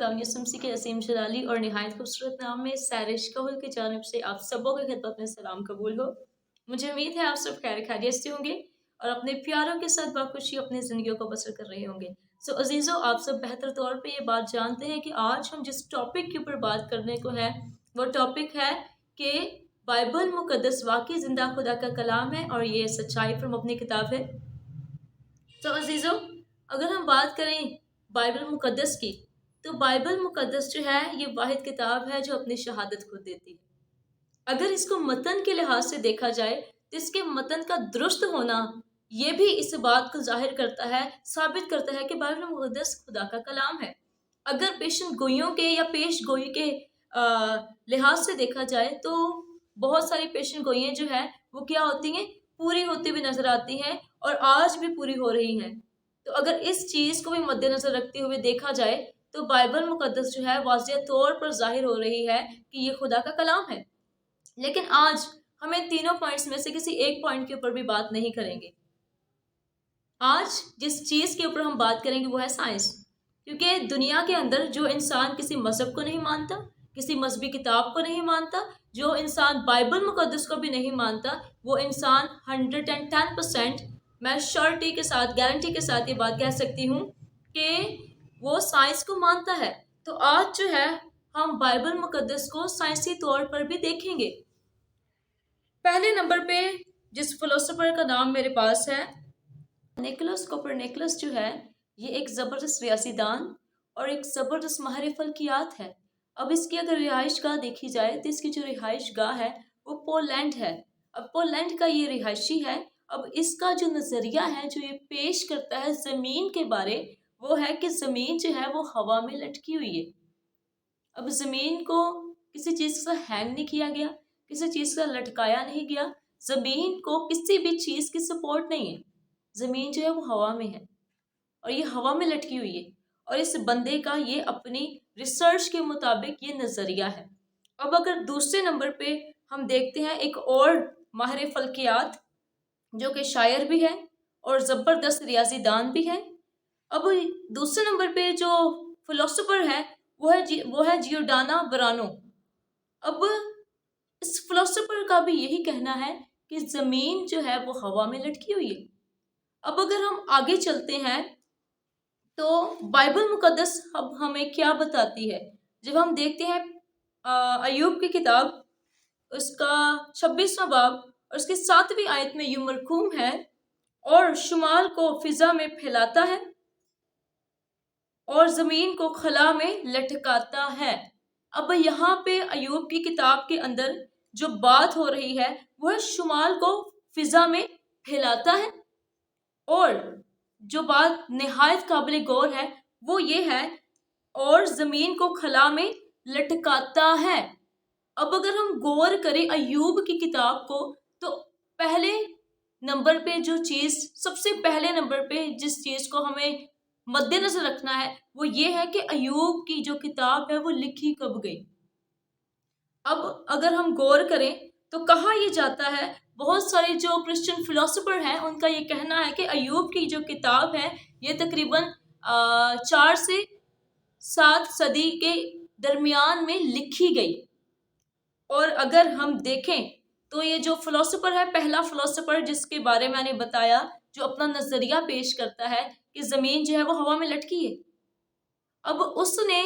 कलाम यसुमसी के असीम जलाली और निहायत खूबसूरत नाम में सैरिश कहुल की जानिब से आप सबों की खिदमत में सलाम कबूल हो। मुझे उम्मीद है आप सब खैर खैरियत से होंगे और अपने प्यारों के साथ बाखुशी अपनी ज़िंदगियों को बसर कर रहे होंगे। सो अजीज़ों, आप सब बेहतर तौर पे ये बात जानते हैं कि आज हम जिस टॉपिक के ऊपर बात करने को है वो टॉपिक है कि बाइबल मुकद्दस वाकई ज़िंदा खुदा का कलाम है और ये सच्चाई पर मबनी किताब है। तो अजीज़ों, अगर हम बात करें बाइबल मुकद्दस की, तो बाइबल मुकद्दस जो है ये वाहिद किताब है जो अपनी शहादत खुद देती है। अगर इसको मतन के लिहाज से देखा जाए तो इसके मतन का दुरुस्त होना ये भी इस बात को जाहिर करता है, साबित करता है कि बाइबल मुकद्दस खुदा का कलाम है। अगर पेशन गोइयों के या पेश गोई के लिहाज से देखा जाए तो बहुत सारी पेशन गोइयाँ जो है वो क्या होती हैं, पूरी होती हुई नजर आती हैं और आज भी पूरी हो रही हैं। तो अगर इस चीज़ को भी मद्देनजर रखते हुए देखा जाए तो बाइबल मुकद्दस जो है वाज़ेह तौर पर जाहिर हो रही है कि ये खुदा का कलाम है। लेकिन आज हम इन तीनों पॉइंट्स में से किसी एक पॉइंट के ऊपर भी बात नहीं करेंगे। आज जिस चीज़ के ऊपर हम बात करेंगे वो है साइंस, क्योंकि दुनिया के अंदर जो इंसान किसी मजहब को नहीं मानता, किसी मजहबी किताब को नहीं मानता, जो इंसान बाइबल मुकद्दस को भी नहीं मानता, वो इंसान 110% मैं श्योरिटी के साथ, गारंटी के साथ ये बात कह सकती हूँ कि वो साइंस को मानता है। तो आज जो है हम बाइबल मुकद्दस को साइंसी तौर पर भी देखेंगे। पहले नंबर पे जिस फिलोसोफर का नाम मेरे पास है, निकोलस कोपरनिकस जो है, ये एक ज़बरदस्त रियासीदान और एक ज़बरदस्त माहिर फल्कियात है। अब इसकी अगर रिहाइश गाह देखी जाए तो इसकी जो रिहाइश गाह है वो पोलैंड है। अब पोलैंड का ये रिहायशी है। अब इसका जो नज़रिया है जो ये पेश करता है ज़मीन के बारे, वो है कि ज़मीन जो है वो हवा में लटकी हुई है। अब ज़मीन को किसी चीज़ से हैंग नहीं किया गया, किसी चीज़ का लटकाया नहीं गया, ज़मीन को किसी भी चीज़ की सपोर्ट नहीं है। ज़मीन जो है वो हवा में है और ये हवा में लटकी हुई है और इस बंदे का ये अपनी रिसर्च के मुताबिक ये नज़रिया है। अब अगर दूसरे नंबर पे हम देखते हैं एक और माहिर फल्कियात जो कि शायर भी है और ज़बरदस्त रियाजीदान भी है। अब दूसरे नंबर पे जो फिलोसोफर है वो है जियोर्डानो ब्रूनो। अब इस फिलोसोफर का भी यही कहना है कि ज़मीन जो है वो हवा में लटकी हुई है। अब अगर हम आगे चलते हैं तो बाइबल मुकद्दस अब हमें क्या बताती है। जब हम देखते हैं अय्यूब की किताब, उसका 26वां बाब और उसकी 7वीं आयत में यूं मरकूम है, और शुमाल को फिजा में फैलाता है और ज़मीन को खला में लटकाता है। अब यहाँ पे अय्यूब की किताब के अंदर जो बात हो रही है वो है शुमाल को फिजा में फैलाता है, और जो बात निहायत काबिल गौर है वो ये है और ज़मीन को खला में लटकाता है। अब अगर हम गौर करें अय्यूब की किताब को तो पहले नंबर पे जो चीज़, सबसे पहले नंबर पे जिस चीज़ को हमें मद्देनजर रखना है वो ये है कि अय्यूब की जो किताब है वो लिखी कब गई। अब अगर हम गौर करें तो कहा यह जाता है, बहुत सारे जो क्रिश्चियन फिलोसोफर हैं उनका ये कहना है कि अय्यूब की जो किताब है ये तकरीबन 4 से 7 सदी के दरमियान में लिखी गई। और अगर हम देखें तो ये जो फिलोसोफर है, पहला फिलोसोफर जिसके बारे में मैंने बताया, जो अपना नज़रिया पेश करता है कि ज़मीन जो है वो हवा में लटकी है, अब उसने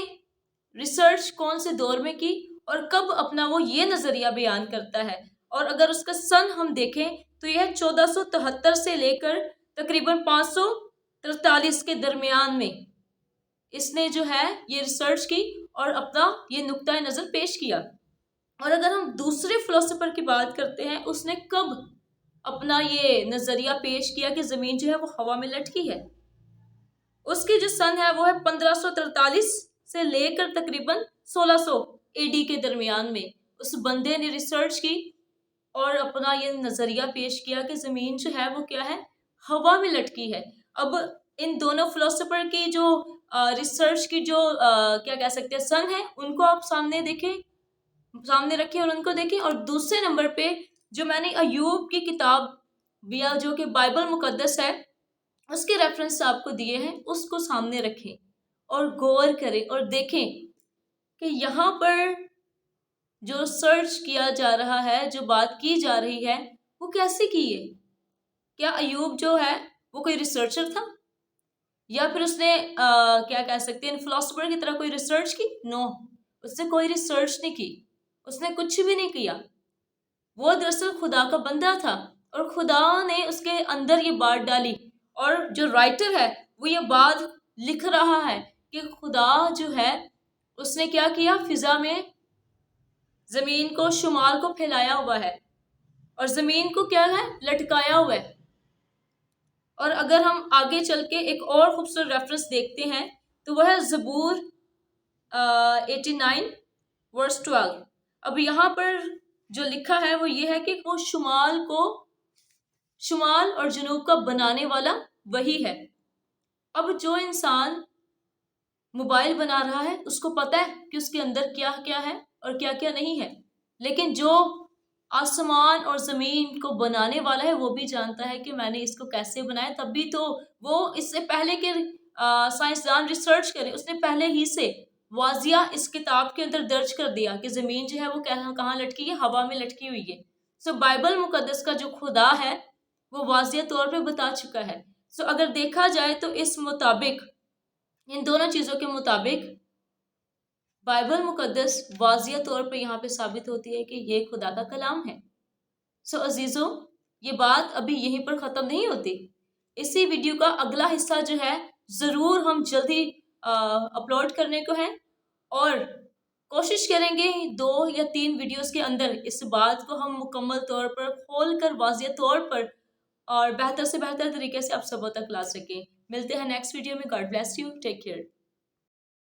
रिसर्च कौन से दौर में की और कब अपना वो ये नज़रिया बयान करता है। और अगर उसका सन हम देखें तो यह 1473 से लेकर तकरीबन 543 के दरमियान में इसने जो है ये रिसर्च की और अपना ये नुक्ता नज़र पेश किया। और अगर हम दूसरे फिलोसोफर की बात करते हैं, उसने कब अपना ये नज़रिया पेश किया कि ज़मीन जो है वो हवा में लटकी है, उसकी जो सन है वो है 1543 से लेकर तकरीबन 1600 AD के दरमियान में उस बंदे ने रिसर्च की और अपना ये नज़रिया पेश किया कि ज़मीन जो है वो क्या है, हवा में लटकी है। अब इन दोनों फिलोसोफर की जो रिसर्च की जो क्या कह सकते हैं सन है, उनको आप सामने रखें और उनको देखें। और दूसरे नंबर पे जो मैंने अय्यूब की किताब या जो कि बाइबल मुकद्दस है उसके रेफरेंस आपको दिए हैं उसको सामने रखें اور غور کریں اور دیکھیں کہ یہاں پر جو سرچ کیا جا رہا ہے، جو بات کی جا رہی ہے، وہ کیسے کی ہے؟ کیا ایوب جو ہے وہ کوئی ریسرچر تھا، یا پھر اس نے کیا کہہ سکتے ہیں فلاسفر کی طرح کوئی ریسرچ کی؟ نو، اس نے کوئی ریسرچ نہیں کی، اس نے کچھ بھی نہیں کیا. وہ دراصل خدا کا بندہ تھا اور خدا نے اس کے اندر یہ بات ڈالی، اور جو رائٹر ہے وہ یہ بات لکھ رہا ہے کہ خدا جو ہے اس نے کیا کیا، فضا میں زمین کو شمال کو پھیلایا ہوا ہے اور زمین کو کیا ہے، لٹکایا ہوا ہے. اور اگر ہم آگے چل کے ایک اور خوبصورت ریفرنس دیکھتے ہیں تو وہ ہے زبور 89 ورس 12. اب یہاں پر جو لکھا ہے وہ یہ ہے کہ وہ شمال اور جنوب کا بنانے والا وہی ہے. اب جو انسان موبائل بنا رہا ہے اس کو پتہ ہے کہ اس کے اندر کیا کیا ہے اور کیا کیا نہیں ہے، لیکن جو آسمان اور زمین کو بنانے والا ہے وہ بھی جانتا ہے کہ میں نے اس کو کیسے بنایا. تب بھی تو وہ اس سے پہلے کہ سائنسدان ریسرچ کرے، اس نے پہلے ہی سے واضح اس کتاب کے اندر درج کر دیا کہ زمین جو ہے وہ کہاں لٹکی ہے، ہوا میں لٹکی ہوئی ہے. سو بائبل مقدس کا جو خدا ہے وہ واضح طور پہ بتا چکا ہے. سو اگر دیکھا جائے تو اس مطابق، ان دونوں چیزوں کے مطابق بائبل مقدس واضح طور پہ یہاں پہ ثابت ہوتی ہے کہ یہ خدا کا کلام ہے. سو عزیزوں، یہ بات ابھی یہیں پر ختم نہیں ہوتی. اسی ویڈیو کا اگلا حصہ جو ہے ضرور ہم جلدی اپلوڈ کرنے کو ہے، اور کوشش کریں گے 2 یا 3 ویڈیوز کے اندر اس بات کو ہم مکمل طور پر کھول کر واضح طور پر اور بہتر سے بہتر طریقے سے آپ سبوں تک لا سکیں. ملتے ہیں نیکسٹ ویڈیو میں. God bless you, take care.